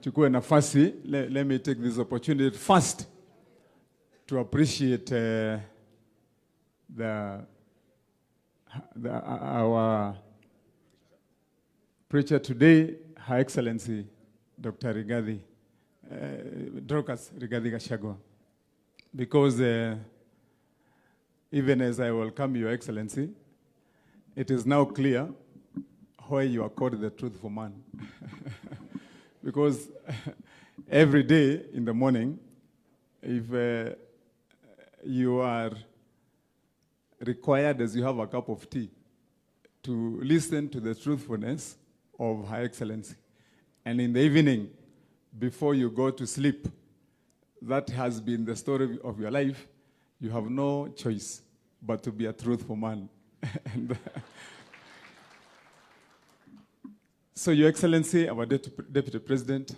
chukue nafasi, let me take this opportunity first to appreciate our preacher today, Her Excellency Dr. Dorcas Rigathi Gachagua, because even as I welcome Your Excellency, it is now clear why you are called the truthful man. Because every day in the morning, if you are required, as you have a cup of tea, to listen to the truthfulness of Her Excellency, and in the evening, before you go to sleep, that has been the story of your life, you have no choice but to be a truthful man. And so, Your Excellency, our Deputy President,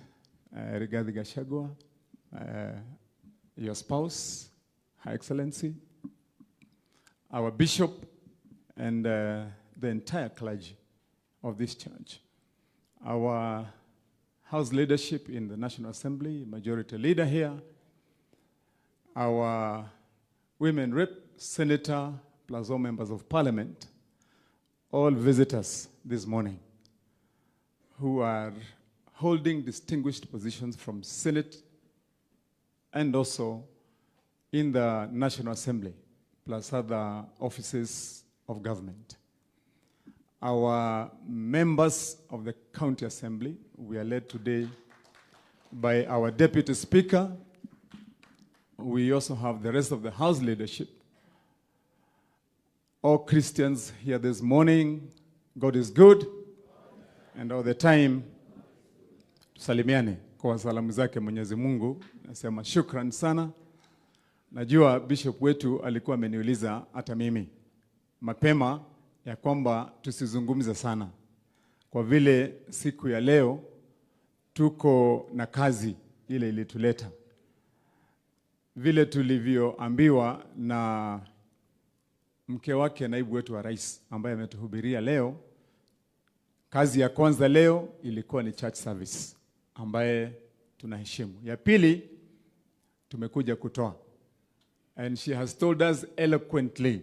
Rigathi Gachagua, your spouse, Her Excellency, our bishop, and the entire clergy of this church, our House leadership in the National Assembly, majority leader here, our women rep, senator, plus all members of parliament, all visitors this morning who are holding distinguished positions from Senate and also in the National Assembly, plus other offices of government. Our members of the County Assembly, we are led today by our Deputy Speaker. We also have the rest of the House leadership. All Christians here this morning, God is good, and all the time, tusalimiane kwa salamu zake Mwenyezi Mungu. Nasema shukran sana. Najua bishop wetu alikuwa ameniuliza hata mimi mapema ya kwamba tusizungumze sana, kwa vile siku ya leo tuko na kazi ile ilituleta. Vile tulivyoambiwa na mke wake naibu wetu wa rais ambaye ametuhubiria leo, kazi ya kwanza leo ilikuwa ni church service ambaye tunaheshimu. Ya pili tumekuja kutoa, and she has told us eloquently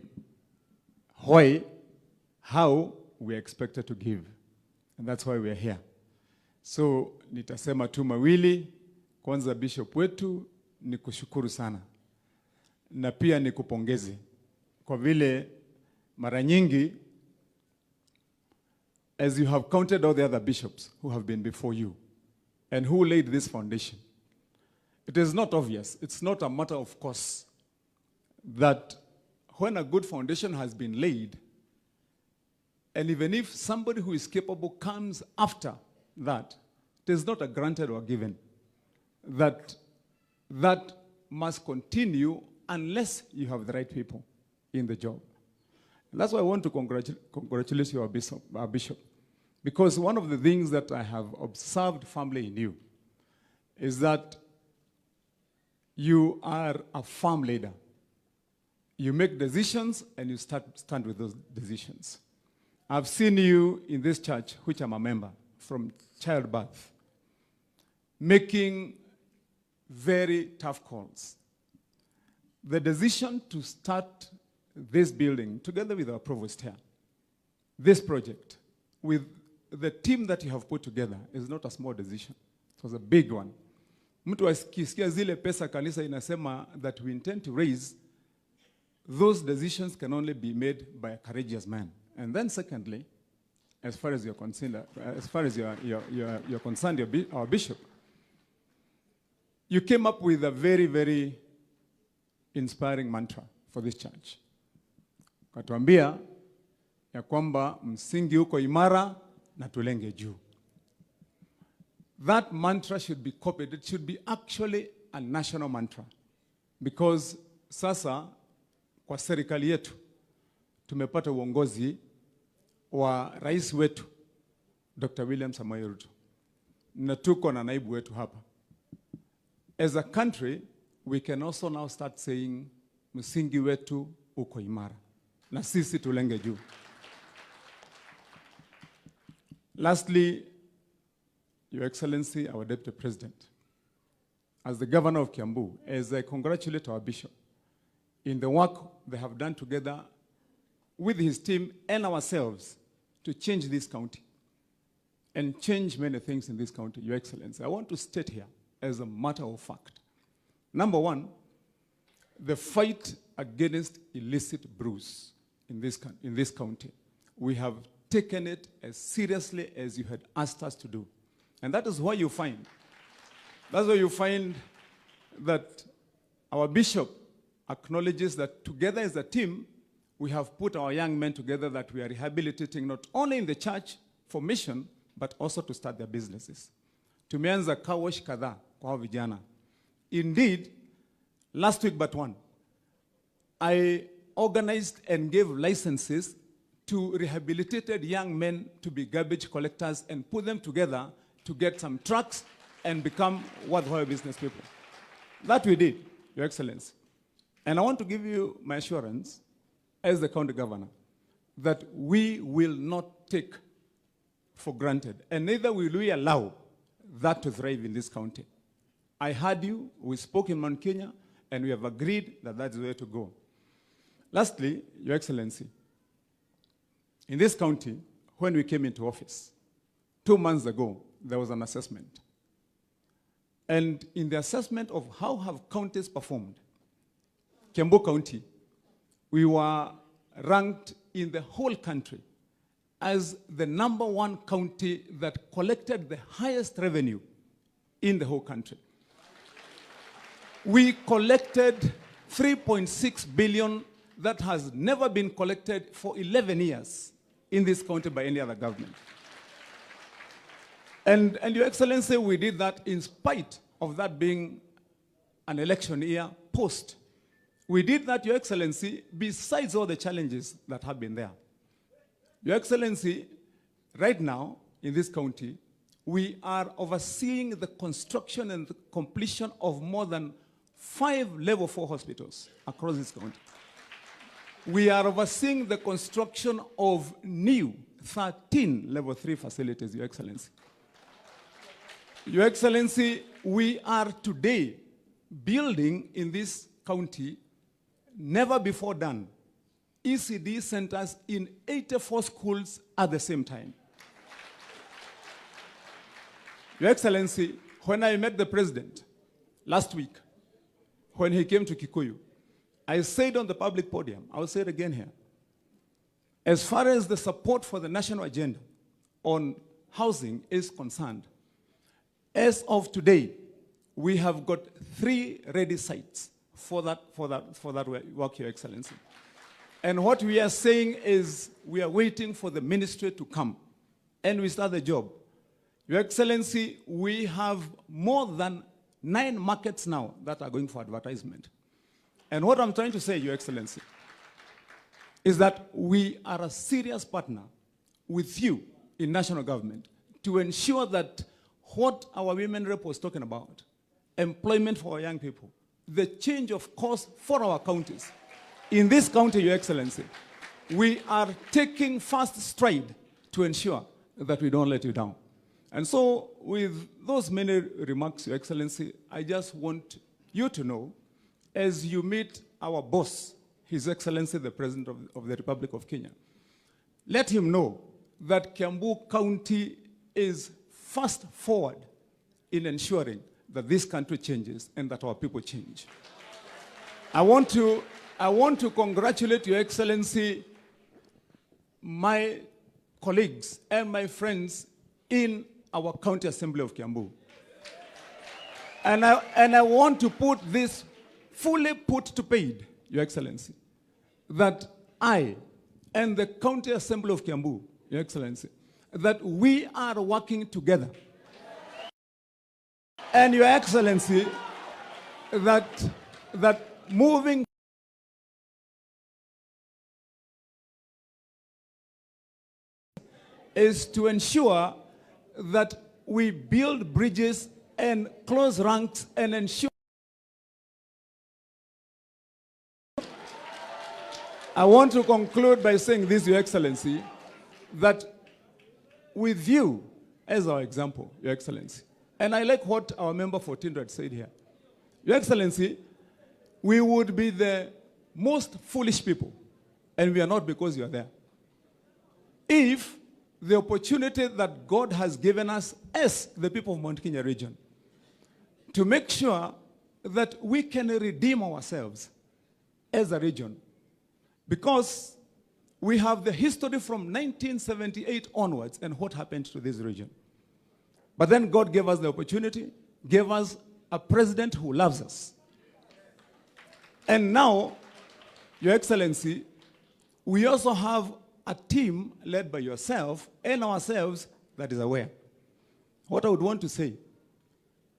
how we are expected to give. And that's why we are here. So, nitasema tu mawili. Kwanza bishop wetu, ni kushukuru sana. Na pia ni kupongeze. Kwa vile mara nyingi, as you have counted all the other bishops who have been before you, and who laid this foundation, it is not obvious, it's not a matter of course, that when a good foundation has been laid, and even if somebody who is capable comes after that, it is not a granted or given. That must continue unless you have the right people in the job. And that's why I want to congratulate you, our bishop. Because one of the things that I have observed firmly in you is that you are a firm leader. You make decisions and you stand with those decisions. I've seen you in this church, which I'm a member, from childbirth, making very tough calls. The decision to start this building, together with our provost here, this project, with the team that you have put together, is not a small decision. It was a big one. Mtu akisikia zile pesa kanisa inasema that we intend to raise, those decisions can only be made by a courageous man. And then secondly, as far as you're concerned, our bishop, you came up with a very, very inspiring mantra for this church. Katuambia ya kwamba msingi uko imara na tulenge juu. That mantra should be copied. It should be actually a national mantra. Because sasa kwa serikali yetu tumepata uongozi wa rais wetu Dr. William Samoei Ruto. Na tuko na naibu wetu hapa. As a country, we can also now start saying msingi wetu uko imara. Na sisi tulenge juu. Lastly, Your Excellency, our Deputy President, as the Governor of Kiambu, as I congratulate our Bishop in the work they have done together with his team and ourselves to change this county and change many things in this county, Your Excellency. I want to state here as a matter of fact. Number one, the fight against illicit brews in this county. We have taken it as seriously as you had asked us to do. And that is why you find, that our bishop acknowledges that together as a team, we have put our young men together that we are rehabilitating not only in the church for mission, but also to start their businesses. Tumeanza car wash kadhaa kwa vijana. Indeed, last week but one, I organized and gave licenses to rehabilitated young men to be garbage collectors and put them together to get some trucks and become worthwhile business people. That we did, Your Excellency. And I want to give you my assurance as the county governor that we will not take for granted, and neither will we allow that to thrive in this county. I heard you, we spoke in Mount Kenya, and we have agreed that that's the way to go. Lastly, Your Excellency, in this county, when we came into office, 2 months ago, there was an assessment. And in the assessment of how have counties performed, Kiambu County, we were ranked in the whole country as the #1 county that collected the highest revenue in the whole country. We collected 3.6 billion that has never been collected for 11 years in this county by any other government. And Your Excellency, we did that in spite of that being an election year post. We did that, Your Excellency, besides all the challenges that have been there. Your Excellency, right now in this county, we are overseeing the construction and the completion of more than 5 level 4 hospitals across this county. We are overseeing the construction of new 13 level 3 facilities, Your Excellency. Your Excellency, we are today building in this county, never before done, ECD centers in 84 schools at the same time. Your Excellency, when I met the president last week, when he came to Kikuyu, I said on the public podium, I'll say it again here, as far as the support for the national agenda on housing is concerned, as of today, we have got 3 ready sites for that work, Your Excellency. And what we are saying is we are waiting for the ministry to come and we start the job. Your Excellency, we have more than 9 markets now that are going for advertisement. And what I'm trying to say, Your Excellency, is that we are a serious partner with you in national government to ensure that what our women rep was talking about, employment for our young people, the change of course for our counties. In this county, Your Excellency, we are taking fast stride to ensure that we don't let you down. And so with those many remarks, Your Excellency, I just want you to know, as you meet our boss, His Excellency, the President of the Republic of Kenya, let him know that Kiambu County is fast forward in ensuring that this country changes and that our people change. I want to congratulate Your Excellency, my colleagues and my friends in our County Assembly of Kiambu. And I want to put this fully put to paid, Your Excellency, that I and the County Assembly of Kiambu, Your Excellency, that we are working together. And Your Excellency, that moving is to ensure that we build bridges and close ranks and ensure. I want to conclude by saying this, Your Excellency, that with you as our example, Your Excellency. And I like what our member for Tindred said here. Your Excellency, we would be the most foolish people, and we are not because you are there, if the opportunity that God has given us as the people of Mount Kenya region to make sure that we can redeem ourselves as a region, because we have the history from 1978 onwards and what happened to this region. But then God gave us the opportunity, gave us a president who loves us. And now, Your Excellency, we also have a team led by yourself and ourselves that is aware. What I would want to say,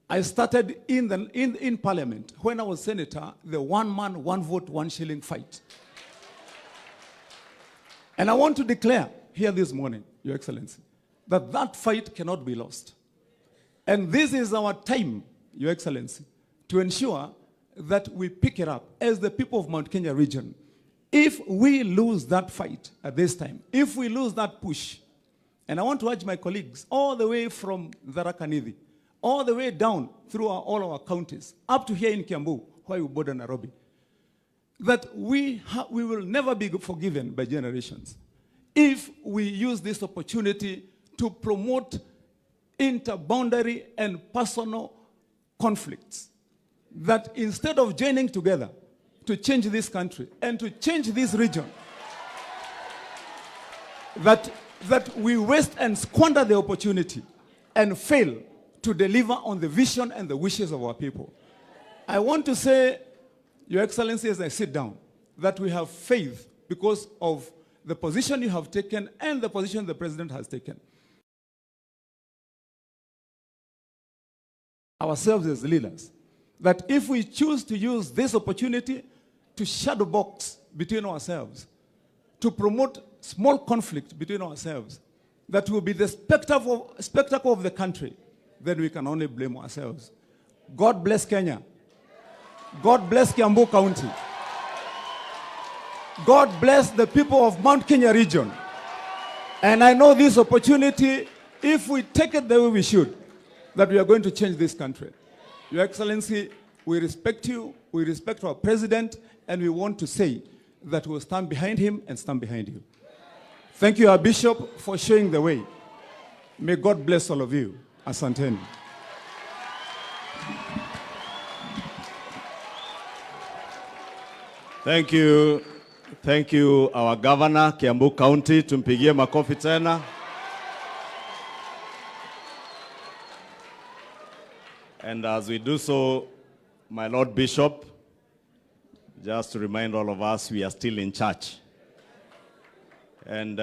I started in Parliament when I was senator, the 1 man, 1 vote, 1 shilling fight. And I want to declare here this morning, Your Excellency, that that fight cannot be lost. And this is our time, Your Excellency, to ensure that we pick it up as the people of Mount Kenya region. If we lose that fight at this time, if we lose that push, and I want to urge my colleagues all the way from Tharaka Nithi, all the way down through all our counties, up to here in Kiambu, where we border Nairobi, that we will never be forgiven by generations if we use this opportunity to promote interboundary and personal conflicts, that instead of joining together to change this country and to change this region, that we waste and squander the opportunity and fail to deliver on the vision and the wishes of our people. I want to say, Your Excellency, as I sit down, that we have faith because of the position you have taken and the position the President has taken. Ourselves as leaders, that if we choose to use this opportunity to shadow box between ourselves, to promote small conflict between ourselves, that will be the spectacle of the country, then we can only blame ourselves. God bless Kenya. God bless Kiambu County. God bless the people of Mount Kenya region. And I know this opportunity, if we take it the way we should, that we are going to change this country. Your Excellency, we respect you, we respect our president, and we want to say that we'll stand behind him and stand behind you. Thank you, our bishop, for showing the way. May God bless all of you. Asanteni. Thank you. Thank you, our governor, Kiambu County. Tumpigie makofi tena. And as we do so, my Lord Bishop, just to remind all of us, we are still in church. And